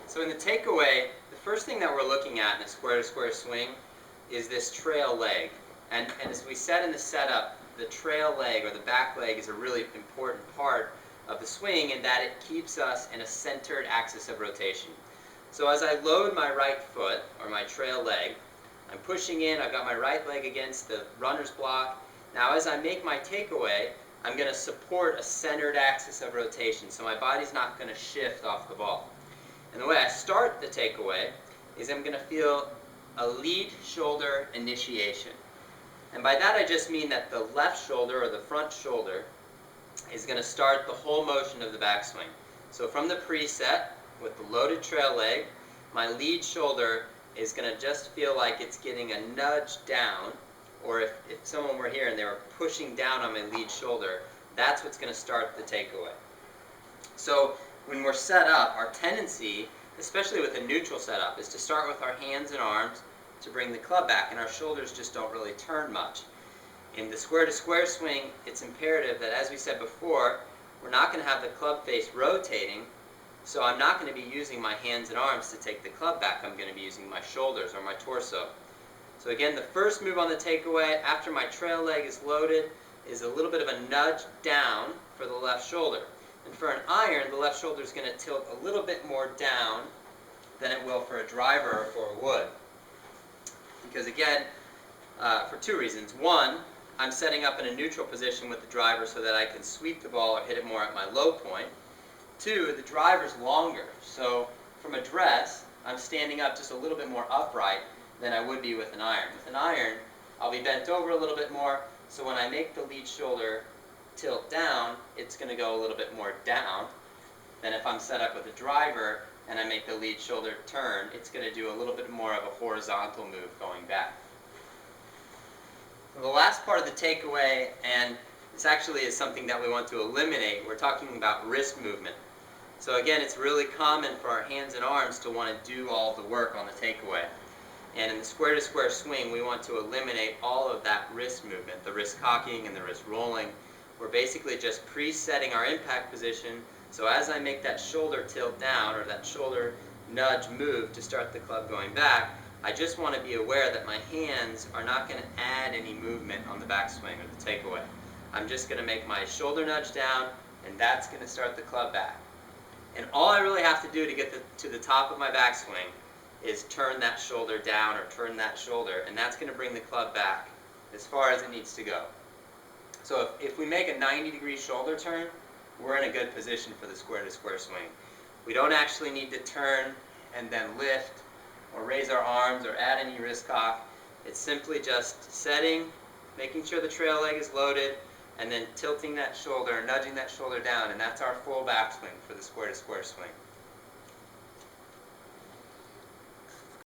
So in the takeaway, the first thing that we're looking at in a square-to-square swing is this trail leg. And as we said in the setup, the trail leg or the back leg is a really important part of the swing in that it keeps us in a centered axis of rotation. So as I load my right foot, or my trail leg, I'm pushing in, I've got my right leg against the runner's block. Now as I make my takeaway, I'm going to support a centered axis of rotation, so my body's not going to shift off the ball. And the way I start the takeaway is I'm going to feel a lead shoulder initiation. And by that I just mean that the left shoulder or the front shoulder is going to start the whole motion of the backswing. So from the preset with the loaded trail leg, my lead shoulder is going to just feel like it's getting a nudge down, or if someone were here and they were pushing down on my lead shoulder, that's what's going to start the takeaway. So when we're set up, our tendency, especially with a neutral setup, is to start with our hands and arms to bring the club back, and our shoulders just don't really turn much. In the square-to-square swing, it's imperative that, as we said before, we're not going to have the club face rotating, so I'm not going to be using my hands and arms to take the club back. I'm going to be using my shoulders or my torso. So again, the first move on the takeaway after my trail leg is loaded is a little bit of a nudge down for the left shoulder. And for an iron, the left shoulder is going to tilt a little bit more down than it will for a driver or for a wood. Because again, for two reasons. One, I'm setting up in a neutral position with the driver so that I can sweep the ball or hit it more at my low point. Two, the driver's longer. So from address, I'm standing up just a little bit more upright than I would be with an iron. With an iron, I'll be bent over a little bit more, so when I make the lead shoulder tilt down, it's going to go a little bit more down than if I'm set up with a driver and I make the lead shoulder turn. It's going to do a little bit more of a horizontal move going back. The last part of the takeaway, and this actually is something that we want to eliminate, we're talking about wrist movement. So again, it's really common for our hands and arms to want to do all the work on the takeaway. And in the square-to-square swing, we want to eliminate all of that wrist movement, the wrist cocking and the wrist rolling. We're basically just presetting our impact position, so as I make that shoulder tilt down or that shoulder nudge move to start the club going back, I just want to be aware that my hands are not going to add any movement on the backswing or the takeaway. I'm just going to make my shoulder nudge down, and that's going to start the club back. And all I really have to do to get to the top of my backswing is turn that shoulder down or turn that shoulder, and that's going to bring the club back as far as it needs to go. So if we make a 90-degree shoulder turn, we're in a good position for the square-to-square swing. We don't actually need to turn and then lift or raise our arms or add any wrist cock. It's simply just setting, making sure the trail leg is loaded, and then tilting that shoulder, nudging that shoulder down, and that's our full backswing for the square-to-square swing.